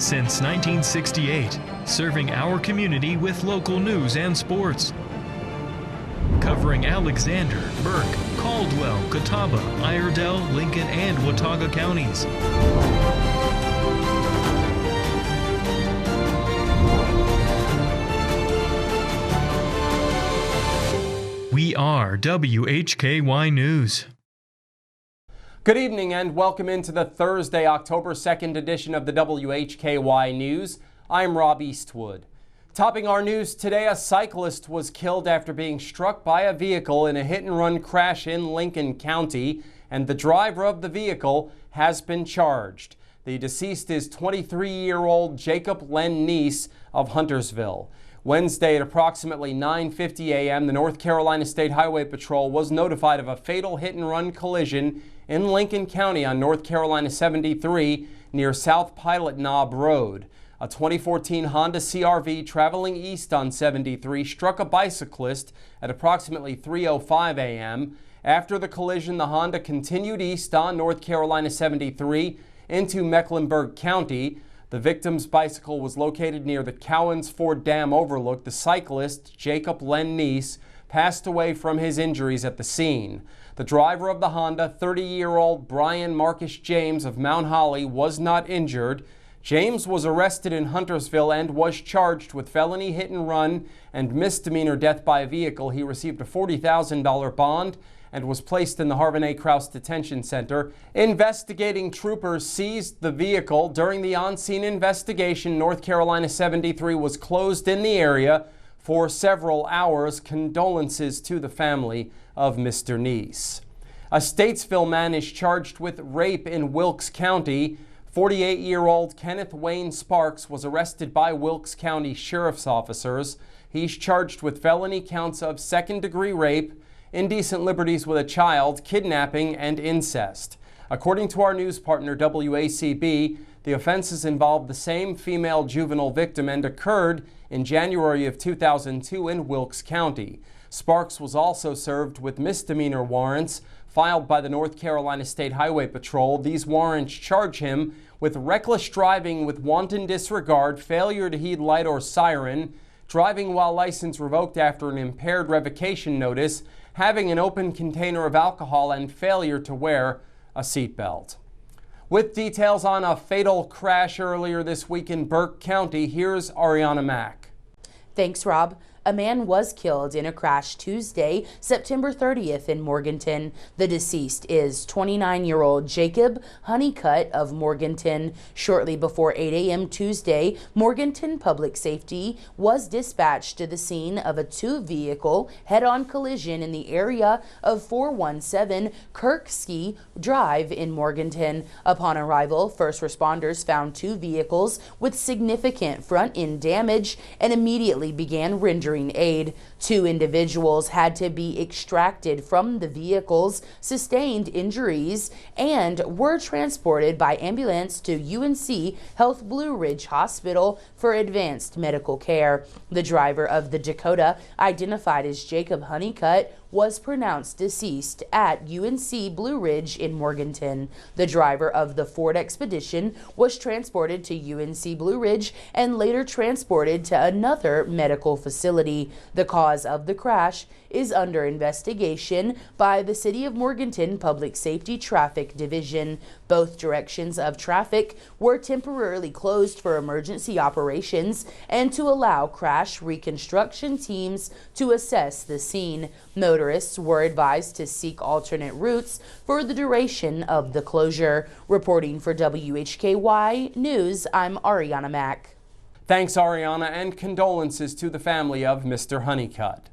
Since 1968, serving our community with local news and sports. Covering Alexander, Burke, Caldwell, Catawba, Iredell, Lincoln, and Watauga counties. We are WHKY News. Good evening and welcome into the Thursday, October 2nd edition of the WHKY News. I'm Rob Eastwood. Topping our news today, a cyclist was killed after being struck by a vehicle in a hit-and-run crash in Lincoln County, and the driver of the vehicle has been charged. The deceased is 23-year-old Jacob Len Neese of Huntersville. Wednesday at approximately 9:50 a.m., the North Carolina State Highway Patrol was notified of a fatal hit-and-run collision in Lincoln County on North Carolina 73 near South Pilot Knob Road. A 2014 Honda CR-V traveling east on 73 struck a bicyclist at approximately 3:05 a.m. After the collision, the Honda continued east on North Carolina 73 into Mecklenburg County. The victim's bicycle was located near the Cowens Ford Dam overlook. The cyclist, Jacob Len Neese, passed away from his injuries at the scene. The driver of the Honda, 30-year-old Brian Marcus James of Mount Holly, was not injured. James was arrested in Huntersville and was charged with felony hit and run and misdemeanor death by vehicle. He received a $40,000 bond and was placed in the Harvin A. Krause Detention Center. Investigating troopers seized the vehicle. During the on-scene investigation, North Carolina 73 was closed in the area for several hours. Condolences to the family of Mr. Neese. A Statesville man is charged with rape in Wilkes County. 48-year-old Kenneth Wayne Sparks was arrested by Wilkes County sheriff's officers. He's charged with felony counts of second-degree rape, indecent liberties with a child, kidnapping, and incest. According to our news partner WACB, the offenses involved the same female juvenile victim and occurred in January of 2002 in Wilkes County. Sparks was also served with misdemeanor warrants filed by the North Carolina State Highway Patrol. These warrants charge him with reckless driving with wanton disregard, failure to heed light or siren, driving while license revoked after an impaired revocation notice, having an open container of alcohol, and failure to wear a seatbelt. With details on a fatal crash earlier this week in Burke County, here's Arianna Mack. Thanks, Rob. A man was killed in a crash Tuesday, September 30th in Morganton. The deceased is 29-year-old Jacob Honeycutt of Morganton. Shortly before 8 a.m. Tuesday, Morganton Public Safety was dispatched to the scene of a two-vehicle head-on collision in the area of 417 Kirksey Drive in Morganton. Upon arrival, first responders found two vehicles with significant front-end damage and immediately began rendering aid. Two individuals had to be extracted from the vehicles, sustained injuries, and were transported by ambulance to UNC Health Blue Ridge Hospital for advanced medical care. The driver of the Dakota, identified as Jacob Honeycutt, was pronounced deceased at UNC Blue Ridge in Morganton. The driver of the Ford Expedition was transported to UNC Blue Ridge and later transported to another medical facility. The cause of the crash is under investigation by the City of Morganton Public Safety Traffic Division. Both directions of traffic were temporarily closed for emergency operations and to allow crash reconstruction teams to assess the scene. Motorists were advised to seek alternate routes for the duration of the closure. Reporting for WHKY News, I'm Arianna Mack. Thanks, Arianna, and condolences to the family of Mr. Honeycutt.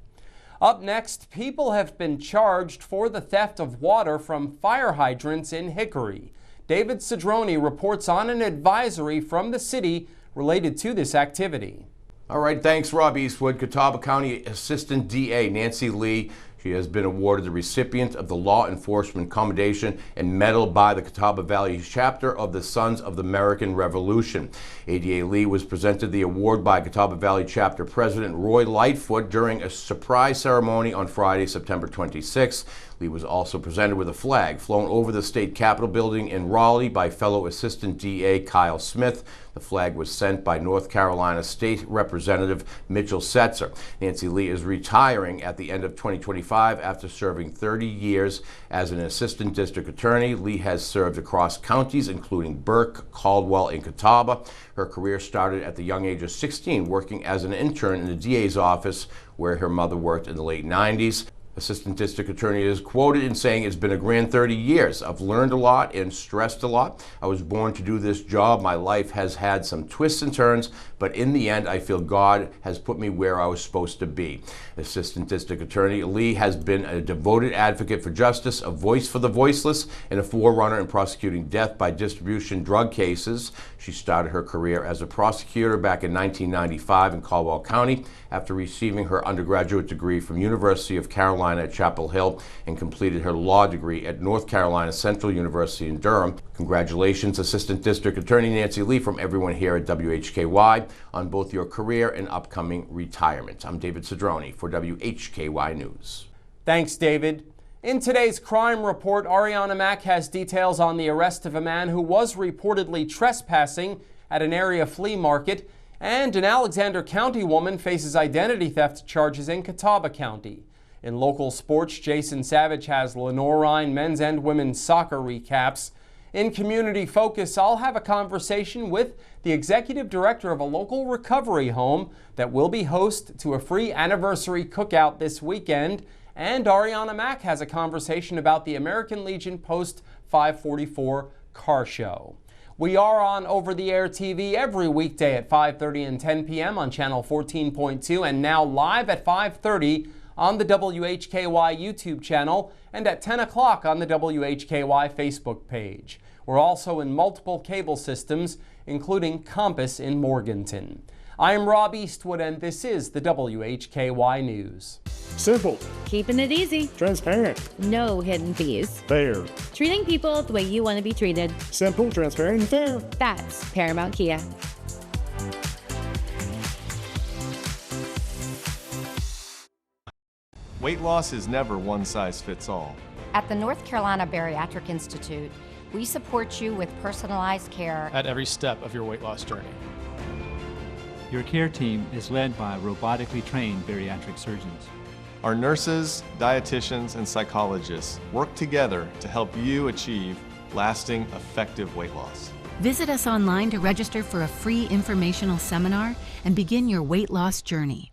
Up next, people have been charged for the theft of water from fire hydrants in Hickory. David Cedrone reports on an advisory from the city related to this activity. All right, thanks, Rob Eastwood. Catawba County Assistant DA Nancy Lee. She has been awarded the recipient of the Law Enforcement Commendation and Medal by the Catawba Valley chapter of the Sons of the American Revolution. ADA Lee was presented the award by Catawba Valley chapter president Roy Lightfoot during a surprise ceremony on Friday, September 26th. Lee was also presented with a flag flown over the state capitol building in Raleigh by fellow Assistant DA Kyle Smith. The flag was sent by North Carolina State Representative Mitchell Setzer. Nancy Lee is retiring at the end of 2025 after serving 30 years as an assistant district attorney. Lee has served across counties, including Burke, Caldwell, and Catawba. Her career started at the young age of 16, working as an intern in the DA's office, where her mother worked in the late 90s. Assistant District Attorney is quoted in saying, "It's been a grand 30 years. I've learned a lot and stressed a lot. I was born to do this job. My life has had some twists and turns, but in the end, I feel God has put me where I was supposed to be." Assistant District Attorney Lee has been a devoted advocate for justice, a voice for the voiceless, and a forerunner in prosecuting death by distribution drug cases. She started her career as a prosecutor back in 1995 in Caldwell County after receiving her undergraduate degree from University of Carolina at Chapel Hill and completed her law degree at North Carolina Central University in Durham. Congratulations, Assistant District Attorney Nancy Lee, from everyone here at WHKY on both your career and upcoming retirement. I'm David Cedrone for WHKY News. Thanks, David. In today's crime report, Arianna Mack has details on the arrest of a man who was reportedly trespassing at an area flea market, and an Alexander County woman faces identity theft charges in Catawba County. In local sports, Jason Savage has Lenoir-Rhyne men's and women's soccer recaps. In Community Focus, I'll have a conversation with the executive director of a local recovery home that will be host to a free anniversary cookout this weekend. And Arianna Mack has a conversation about the American Legion Post 544 car show. We are on over-the-air TV every weekday at 5:30 and 10 p.m. on channel 14.2 and now live at 5:30 on the WHKY YouTube channel and at 10 o'clock on the WHKY Facebook page. We're also in multiple cable systems, including Compass in Morganton. I'm Rob Eastwood, and this is the WHKY News. Simple. Keeping it easy. Transparent. No hidden fees. Fair. Treating people the way you want to be treated. Simple, transparent, and fair. That's Paramount Kia. Weight loss is never one size fits all. At the North Carolina Bariatric Institute, we support you with personalized care at every step of your weight loss journey. Your care team is led by robotically trained bariatric surgeons. Our nurses, dietitians, and psychologists work together to help you achieve lasting, effective weight loss. Visit us online to register for a free informational seminar and begin your weight loss journey.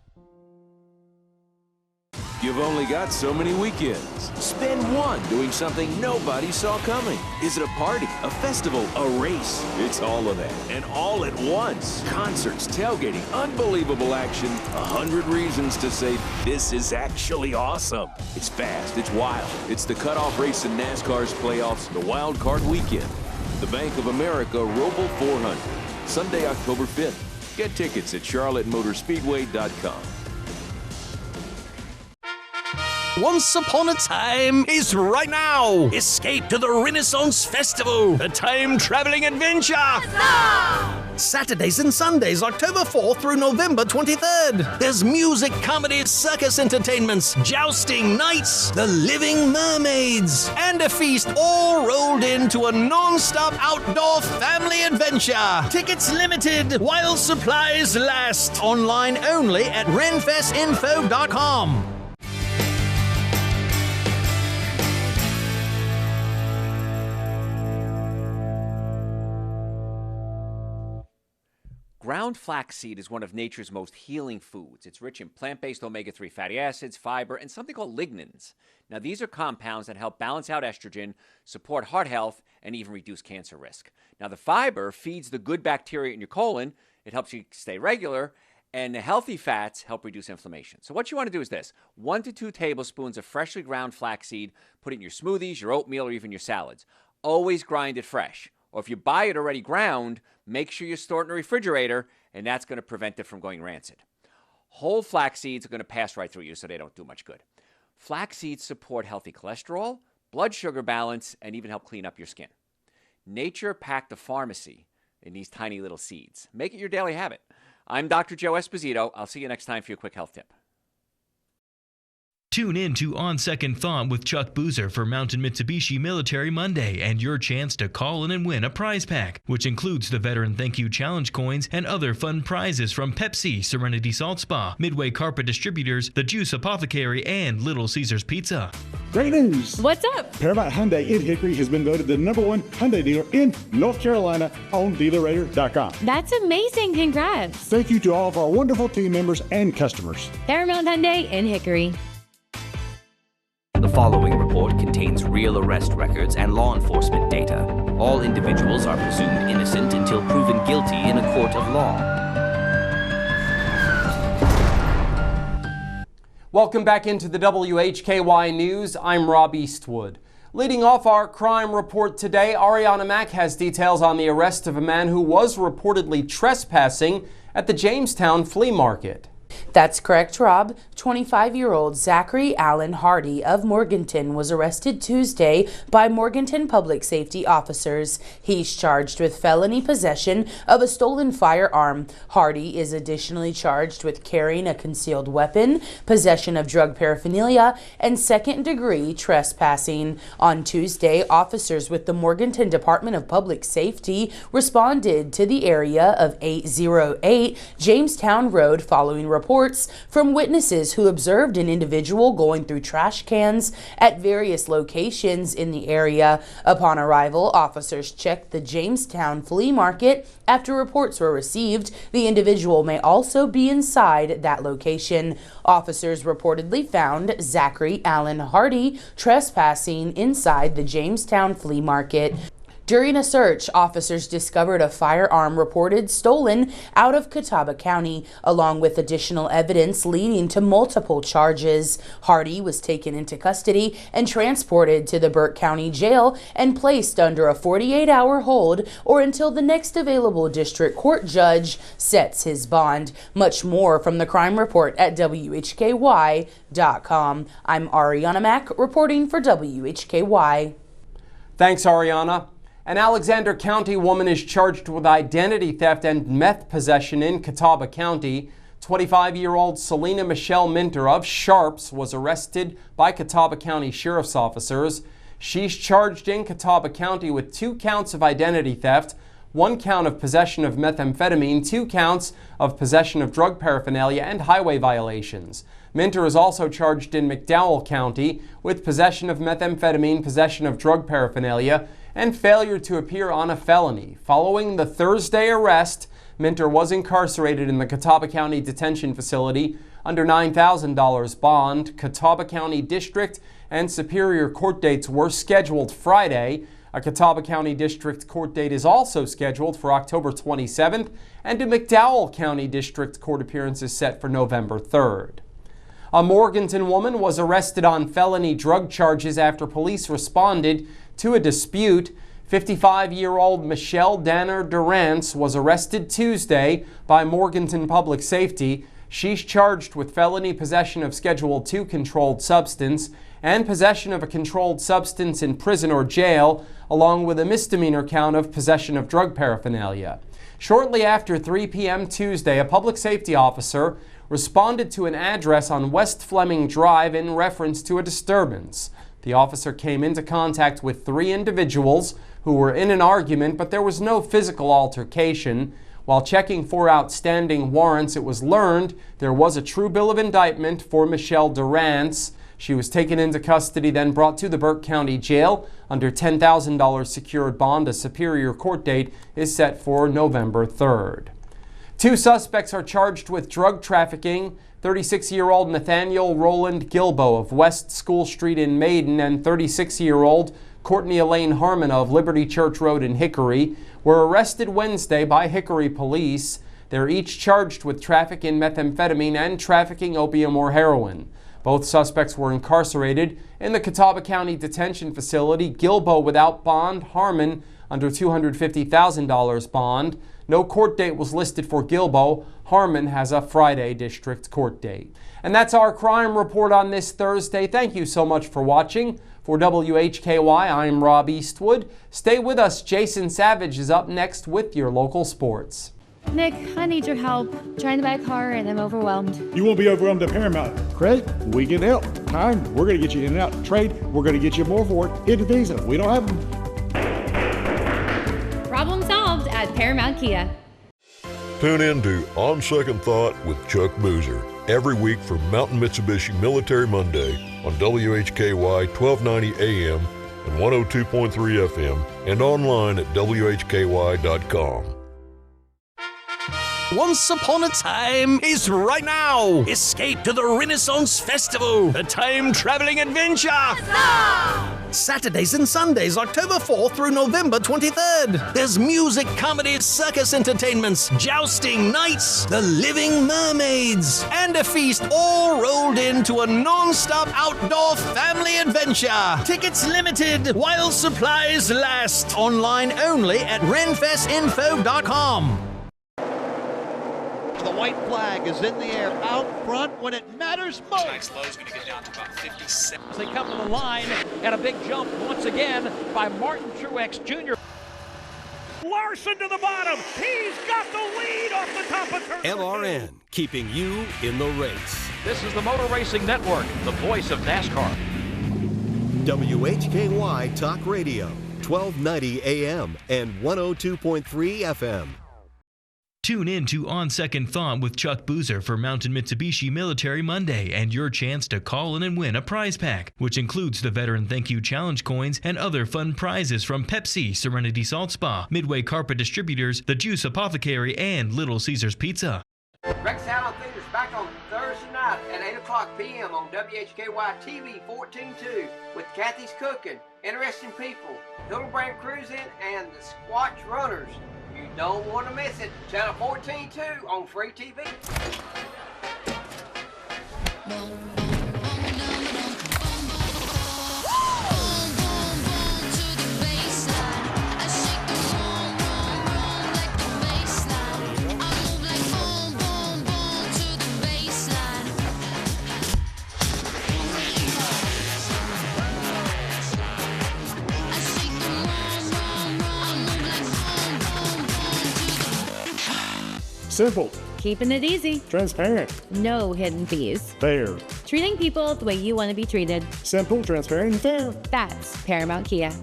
You've only got so many weekends. Spend one doing something nobody saw coming. Is it a party, a festival, a race? It's all of that, and all at once. Concerts, tailgating, unbelievable action, 100 reasons to say this is actually awesome. It's fast, it's wild. It's the cutoff race in NASCAR's playoffs, the Wild Card Weekend. The Bank of America Roval 400, Sunday, October 5th. Get tickets at charlottemotorspeedway.com. Once Upon a Time is right now. Escape to the Renaissance Festival, a time-traveling adventure. Saturdays and Sundays, October 4th through November 23rd. There's music, comedy, circus entertainments, jousting, nights, the living mermaids, and a feast all rolled into a non-stop outdoor family adventure. Tickets limited while supplies last. Online only at renfestinfo.com. Ground flaxseed is one of nature's most healing foods. It's rich in plant-based omega-3 fatty acids, fiber, and something called lignans. Now, these are compounds that help balance out estrogen, support heart health, and even reduce cancer risk. Now, the fiber feeds the good bacteria in your colon. It helps you stay regular, and the healthy fats help reduce inflammation. So what you want to do is this: 1 to 2 tablespoons of freshly ground flaxseed. Put it in your smoothies, your oatmeal, or even your salads. Always grind it fresh. Or if you buy it already ground, make sure you store it in the refrigerator, and that's going to prevent it from going rancid. Whole flax seeds are going to pass right through you, so they don't do much good. Flax seeds support healthy cholesterol, blood sugar balance, and even help clean up your skin. Nature packed a pharmacy in these tiny little seeds. Make it your daily habit. I'm Dr. Joe Esposito. I'll see you next time for your quick health tip. Tune in to On Second Thought with Chuck Boozer for Mountain Mitsubishi Military Monday and your chance to call in and win a prize pack, which includes the Veteran Thank You Challenge coins and other fun prizes from Pepsi, Serenity Salt Spa, Midway Carpet Distributors, The Juice Apothecary, and Little Caesars Pizza. Great news! What's up? Paramount Hyundai in Hickory has been voted the #1 Hyundai dealer in North Carolina on DealerRater.com. That's amazing. Congrats. Thank you to all of our wonderful team members and customers. Paramount Hyundai in Hickory. The following report contains real arrest records and law enforcement data. All individuals are presumed innocent until proven guilty in a court of law. Welcome back into the WHKY News. I'm Rob Eastwood. Leading off our crime report today, Arianna Mack has details on the arrest of a man who was reportedly trespassing at the Jamestown Flea Market. That's correct, Rob. 25-year-old Zachary Allen Hardy of Morganton was arrested Tuesday by Morganton public safety officers. He's charged with felony possession of a stolen firearm. Hardy is additionally charged with carrying a concealed weapon, possession of drug paraphernalia, and second-degree trespassing. On Tuesday, officers with the Morganton Department of Public Safety responded to the area of 808 Jamestown Road following reports from witnesses who observed an individual going through trash cans at various locations in the area. Upon arrival, officers checked the Jamestown Flea Market. After reports were received, the individual may also be inside that location. Officers reportedly found Zachary Allen Hardy trespassing inside the Jamestown Flea Market. During a search, officers discovered a firearm reported stolen out of Catawba County, along with additional evidence leading to multiple charges. Hardy was taken into custody and transported to the Burke County Jail and placed under a 48-hour hold or until the next available district court judge sets his bond. Much more from the crime report at WHKY.com. I'm Arianna Mack reporting for WHKY. Thanks, Arianna. An Alexander County woman is charged with identity theft and meth possession in Catawba County. 25-year-old Selena Michelle Minter of Sharps was arrested by Catawba County Sheriff's officers. She's charged in Catawba County with 2 counts of identity theft, 1 count of possession of methamphetamine, 2 counts of possession of drug paraphernalia, and highway violations. Minter is also charged in McDowell County with possession of methamphetamine, possession of drug paraphernalia, and failure to appear on a felony. Following the Thursday arrest, Minter was incarcerated in the Catawba County Detention Facility under $9,000 bond. Catawba County District and Superior Court dates were scheduled Friday. A Catawba County District Court date is also scheduled for October 27th, and a McDowell County District Court appearance is set for November 3rd. A Morganton woman was arrested on felony drug charges after police responded to a dispute. 55-year-old Michelle Danner Durance was arrested Tuesday by Morganton Public Safety. She's charged with felony possession of Schedule II controlled substance and possession of a controlled substance in prison or jail, along with a misdemeanor count of possession of drug paraphernalia. Shortly after 3 p.m. Tuesday, a public safety officer responded to an address on West Fleming Drive in reference to a disturbance. The officer came into contact with 3 individuals who were in an argument, but there was no physical altercation. While checking for outstanding warrants, it was learned there was a true bill of indictment for Michelle Durance. She was taken into custody, then brought to the Burke County Jail under $10,000 secured bond. A Superior Court date is set for November 3rd. 2 suspects are charged with drug trafficking. 36-year-old Nathaniel Roland Gilbo of West School Street in Maiden and 36-year-old Courtney Elaine Harmon of Liberty Church Road in Hickory were arrested Wednesday by Hickory police. They're each charged with trafficking in methamphetamine and trafficking opium or heroin. Both suspects were incarcerated in the Catawba County Detention Facility. Gilbo without bond, Harmon under $250,000 bond. No court date was listed for Gilbo. Harmon has a Friday district court date. And that's our crime report on this Thursday. Thank you so much for watching. For WHKY, I'm Rob Eastwood. Stay with us. Jason Savage is up next with your local sports. Nick, I need your help. Trying to buy a car and I'm overwhelmed. You won't be overwhelmed at Paramount. Credit, we can help. Time, we're going to get you in and out. Trade, we're going to get you more for it. Into Visa, we don't have them. Problem solved at Paramount Kia. Tune in to On Second Thought with Chuck Boozer every week from Mountain Mitsubishi Military Monday on WHKY 1290 AM and 102.3 FM and online at WHKY.com. Once upon a time is right now. Escape to the Renaissance Festival, a time-traveling adventure. Saturdays and Sundays, October 4th through November 23rd. There's music, comedy, circus entertainments, jousting nights, the living mermaids, and a feast all rolled into a non-stop outdoor family adventure. Tickets limited while supplies last. Online only at renfestinfo.com. The white flag is in the air out front when it matters most. Tonight's low is going to get down to about 57. They come to the line, and a big jump once again by Martin Truex Jr. Larson to the bottom. He's got the lead off the top of turn. LRN, keeping you in the race. This is the Motor Racing Network, the voice of NASCAR. WHKY Talk Radio, 1290 AM and 102.3 FM. Tune in to On Second Thought with Chuck Boozer for Mountain Mitsubishi Military Monday and your chance to call in and win a prize pack, which includes the Veteran Thank You Challenge coins and other fun prizes from Pepsi, Serenity Salt Spa, Midway Carpet Distributors, The Juice Apothecary, and Little Caesars Pizza. Rex Allen Theater's back on Thursday night at 8 o'clock p.m. on WHKY TV 14.2 with Kathy's Cooking, Interesting People, Hildebrand Cruising, and the Squatch Runners. You don't want to miss it. Channel 14.2 on free TV. Simple. Keeping it easy. Transparent. No hidden fees. Fair. Treating people the way you want to be treated. Simple, transparent, and fair. That's Paramount Kia.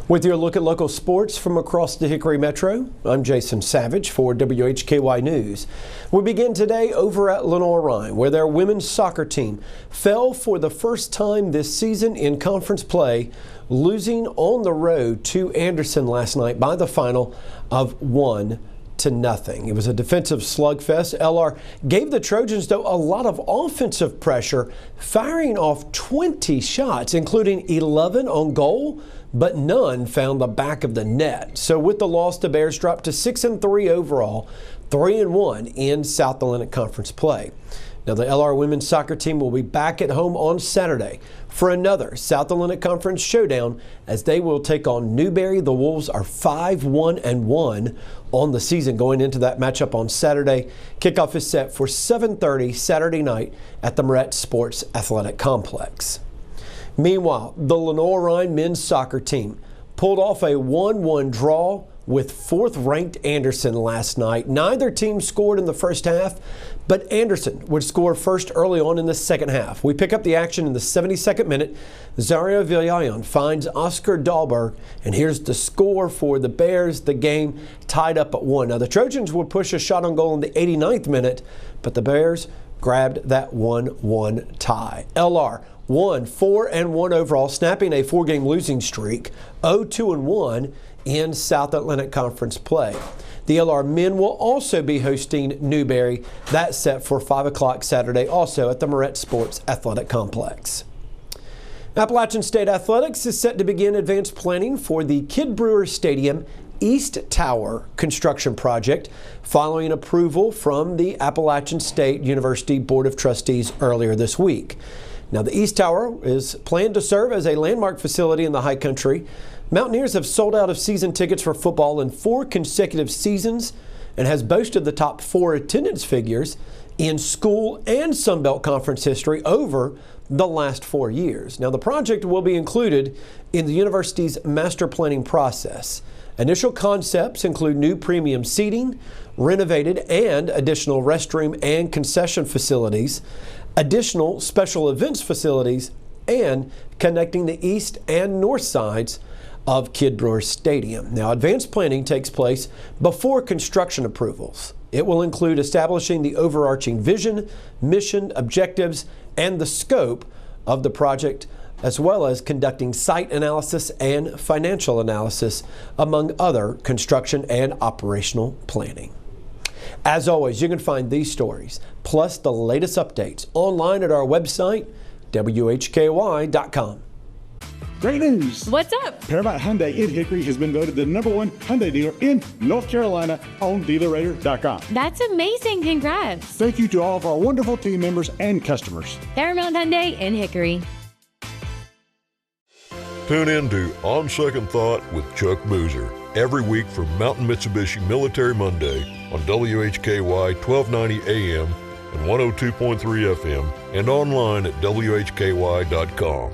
With your look at local sports from across the Hickory Metro, I'm Jason Savage for WHKY News. We begin today over at Lenoir-Rhyne, where their women's soccer team fell for the first time this season in conference play, losing on the road to Anderson last night by the final of 1-0. It was a defensive slugfest. LR gave the Trojans, though, a lot of offensive pressure, firing off 20 shots, including 11 on goal, but none found the back of the net. So with the loss, the Bears dropped to 6-3 overall, 3-1 in South Atlantic Conference play. Now the LR women's soccer team will be back at home on Saturday for another South Atlantic Conference showdown as they will take on Newberry. The Wolves are 5-1-1 on the season going into that matchup on Saturday. Kickoff is set for 7:30 Saturday night at the Moret Sports Athletic Complex. Meanwhile, the Lenoir-Rhyne men's soccer team pulled off a 1-1 draw with fourth-ranked Anderson last night. Neither team scored in the first half, but Anderson would score first early on in the second half. We pick up the action in the 72nd minute. Zaria Villayon finds Oscar Dahlberg, and here's the score for the Bears. The game tied up at 1. Now, the Trojans would push a shot on goal in the 89th minute, but the Bears grabbed that 1-1 tie. LR won 4-1 overall, snapping a 4-game losing streak, 0-2-1 in South Atlantic Conference play. The LR men will also be hosting Newberry. That's set for 5 o'clock Saturday, also at the Moret Sports Athletic Complex. Appalachian State Athletics is set to begin advanced planning for the Kidd Brewer Stadium East Tower construction project following approval from the Appalachian State University Board of Trustees earlier this week. Now, the East Tower is planned to serve as a landmark facility in the High Country. Mountaineers have sold out of season tickets for football in 4 consecutive seasons and has boasted the top 4 attendance figures in school and Sunbelt Conference history over the last 4 years. Now, the project will be included in the university's master planning process. Initial concepts include new premium seating, renovated and additional restroom and concession facilities, additional special events facilities, and connecting the east and north sides of Kid Brewer Stadium. Now, advanced planning takes place before construction approvals. It will include establishing the overarching vision, mission, objectives, and the scope of the project, as well as conducting site analysis and financial analysis, among other construction and operational planning. As always, you can find these stories, plus the latest updates, online at our website, WHKY.com. Great news! What's up? Paramount Hyundai in Hickory has been voted the #1 Hyundai dealer in North Carolina on DealerRater.com. That's amazing. Congrats. Thank you to all of our wonderful team members and customers. Paramount Hyundai in Hickory. Tune in to On Second Thought with Chuck Boozer every week from Mountain Mitsubishi Military Monday on WHKY 1290 AM and 102.3 FM and online at WHKY.com.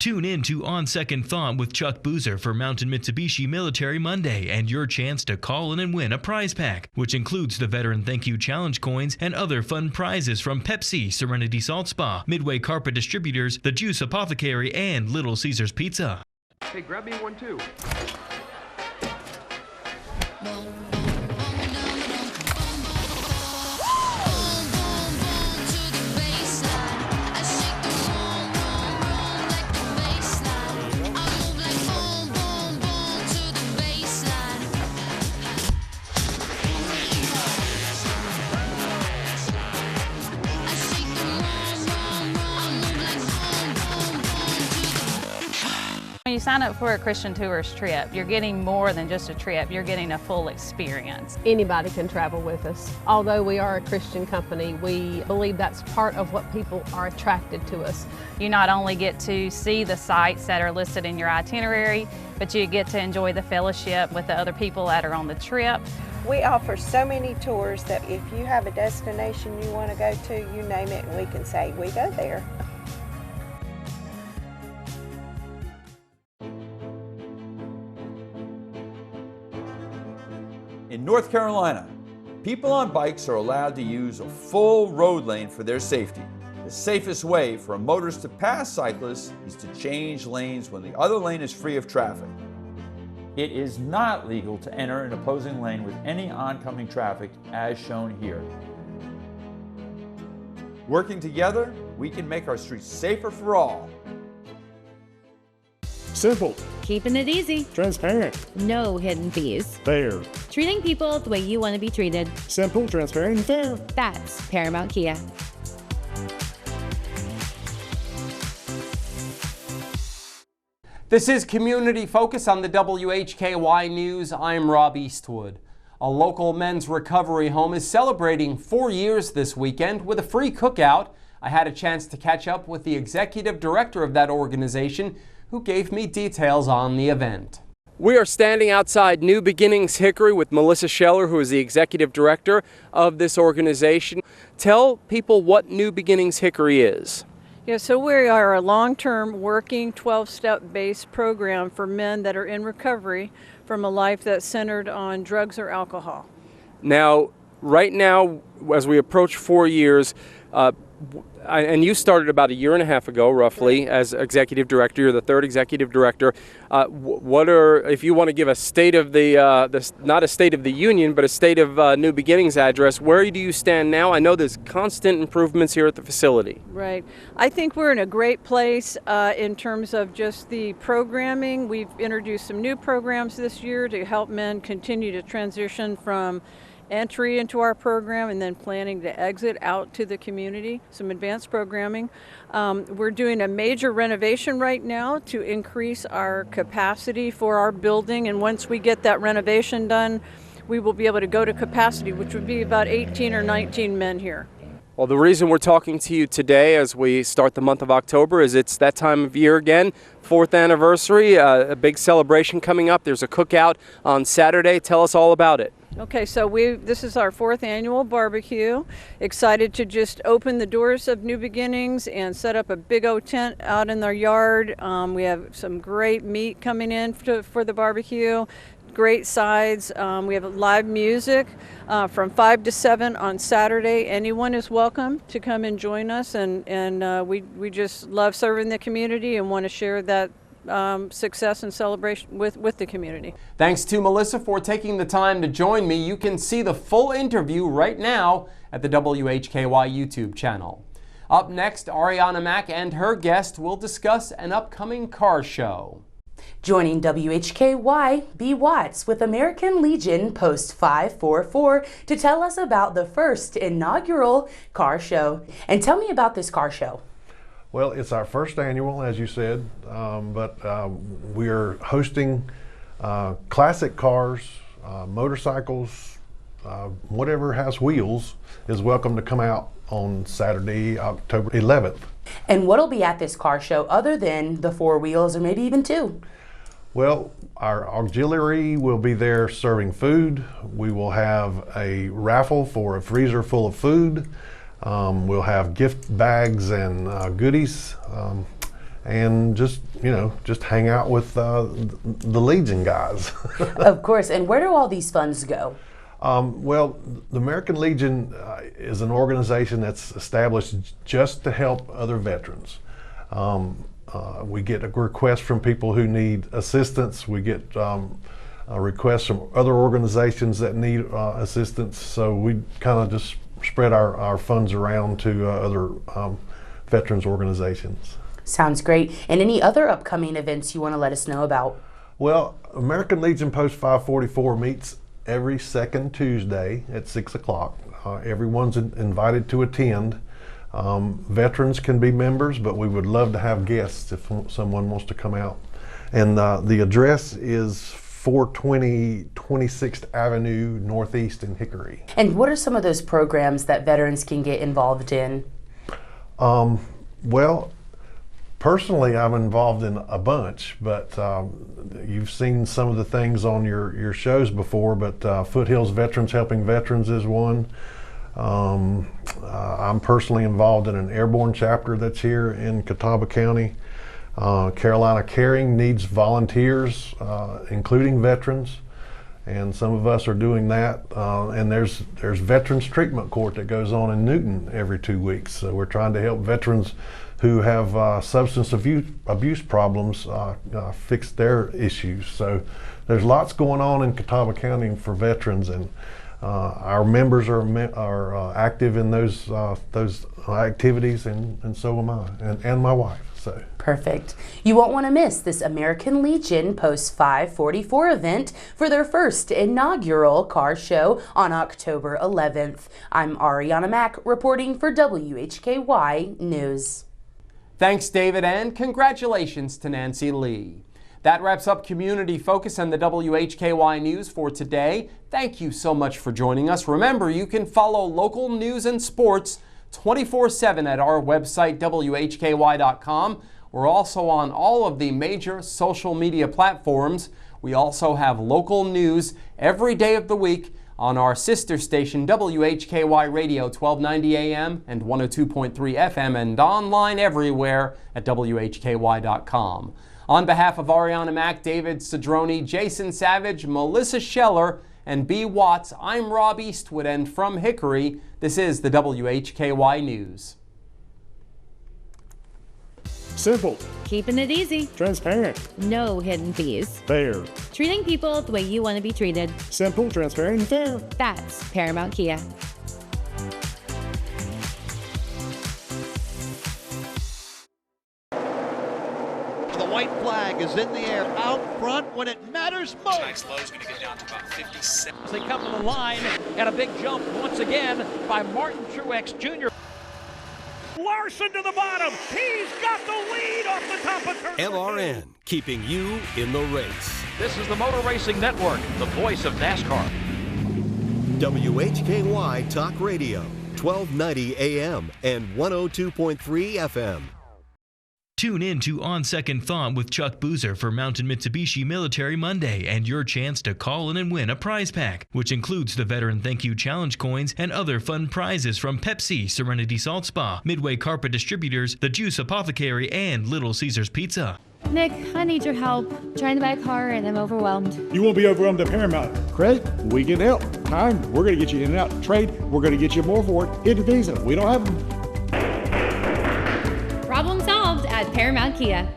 Tune in to On Second Thought with Chuck Boozer for Mountain Mitsubishi Military Monday and your chance to call in and win a prize pack, which includes the Veteran Thank You Challenge coins and other fun prizes from Pepsi, Serenity Salt Spa, Midway Carpet Distributors, The Juice Apothecary, and Little Caesars Pizza. Hey, grab me one too. When you sign up for a Christian Tours trip, you're getting more than just a trip, you're getting a full experience. Anybody can travel with us. Although we are a Christian company, we believe that's part of what people are attracted to us. You not only get to see the sites that are listed in your itinerary, but you get to enjoy the fellowship with the other people that are on the trip. We offer so many tours that if you have a destination you want to go to, you name it, and we can say, we go there. In North Carolina, people on bikes are allowed to use a full road lane for their safety. The safest way for a motorist to pass cyclists is to change lanes when the other lane is free of traffic. It is not legal to enter an opposing lane with any oncoming traffic as shown here. Working together, we can make our streets safer for all. Simple. Keeping it easy. Transparent. No hidden fees. Fair. Treating people the way you want to be treated. Simple, transparent, and fair. That's Paramount Kia. This is Community Focus on the WHKY News. I'm Rob Eastwood. A local men's recovery home is celebrating 4 years this weekend with a free cookout. I had a chance to catch up with the executive director of that organization, who gave me details on the event. We are standing outside New Beginnings Hickory with Melissa Scheller, who is the executive director of this organization. Tell people what New Beginnings Hickory is. Yeah, so we are a long-term working 12-step based program for men that are in recovery from a life that's centered on drugs or alcohol. Now, right now, as we approach 4 years, and you started about 1.5 years ago, roughly, as executive director. You're the third executive director. If you want to give a state of not a state of the union, but a state of New Beginnings address, where do you stand now? I know there's constant improvements here at the facility. Right. I think we're in a great place in terms of just the programming. We've introduced some new programs this year to help men continue to transition from entry into our program and then planning to exit out to the community, some advanced programming. We're doing a major renovation right now to increase our capacity for our building, and once we get that renovation done, we will be able to go to capacity, which would be about 18 or 19 men here. Well, the reason we're talking to you today as we start the month of October is it's that time of year again, 4th anniversary, a big celebration coming up. There's a cookout on Saturday. Tell us all about it. Okay, so this is our 4th annual barbecue. Excited to just open the doors of New Beginnings and set up a big old tent out in their yard. We have some great meat coming in for the barbecue. Great sides. We have live music from 5 to 7 on Saturday. Anyone is welcome to come and join us, and we just love serving the community and want to share that success and celebration with the community. Thanks to Melissa for taking the time to join me. You can see the full interview right now at the WHKY YouTube channel. Up next, Arianna Mack and her guest will discuss an upcoming car show. Joining WHKY, B. Watts with American Legion Post 544 to tell us about the first inaugural car show. And tell me about this car show. Well, it's our first annual, as you said, but we are hosting classic cars, motorcycles, whatever has wheels is welcome to come out on Saturday, October 11th. And what'll be at this car show other than the 4 wheels or maybe even 2? Well, our auxiliary will be there serving food. We will have a raffle for a freezer full of food. We'll have gift bags and goodies, and just hang out with the Legion guys. Of course. And where do all these funds go? Well, the American Legion is an organization that's established just to help other veterans. We get a request from people who need assistance. We get requests from other organizations that need assistance. So we kind of just spread our funds around to other veterans organizations. Sounds great. And any other upcoming events you want to let us know about? Well, American Legion Post 544 meets every second Tuesday at 6 o'clock. Everyone's invited to attend. Veterans can be members, but we would love to have guests if someone wants to come out. And the address is 420 26th Avenue Northeast in Hickory. And what are some of those programs that veterans can get involved in? Well, personally, I'm involved in a bunch, but you've seen some of the things on your shows before, but Foothills Veterans Helping Veterans is one. I'm personally involved in an airborne chapter that's here in Catawba County. Carolina Caring needs volunteers, including veterans, and some of us are doing that. And there's Veterans Treatment Court that goes on in Newton every 2 weeks. So we're trying to help veterans who have substance abuse problems fix their issues. So there's lots going on in Catawba County for veterans, and our members are active in those activities, and so am I, and my wife. So. Perfect. You won't want to miss this American Legion Post 544 event for their first inaugural car show on October 11th. I'm Arianna Mack reporting for WHKY News. Thanks, David, and congratulations to Nancy Lee. That wraps up Community Focus and the WHKY News for today. Thank you so much for joining us. Remember, you can follow local news and sports 24/7 at our website, WHKY.com. We're also on all of the major social media platforms. We also have local news every day of the week on our sister station, WHKY Radio, 1290 AM and 102.3 FM, and online everywhere at WHKY.com. On behalf of Arianna Mack, David Cedrone, Jason Savage, Melissa Scheller, and B. Watts, I'm Rob Eastwood, and from Hickory, this is the WHKY News. Simple. Keeping it easy. Transparent. No hidden fees. Fair. Treating people the way you want to be treated. Simple, transparent, and fair. That's Paramount Kia. The white flag is in the air out front when it matters most. Tonight's low is going to get down to about 57. They come to the line, and a big jump once again by Martin Truex Jr. Larson to the bottom. He's got the lead off the top of turn. MRN, keeping you in the race. This is the Motor Racing Network, the voice of NASCAR. WHKY Talk Radio, 1290 AM and 102.3 FM. Tune in to On Second Thought with Chuck Boozer for Mountain Mitsubishi Military Monday and your chance to call in and win a prize pack, which includes the Veteran Thank You Challenge coins and other fun prizes from Pepsi, Serenity Salt Spa, Midway Carpet Distributors, The Juice Apothecary, and Little Caesars Pizza. Nick, I need your help. Trying to buy a car and I'm overwhelmed. You won't be overwhelmed at Paramount. Credit, we can help. Time, we're going to get you in and out. Trade, we're going to get you more for it. Hit the Visa, we don't have them. Problem solved at Paramount Kia.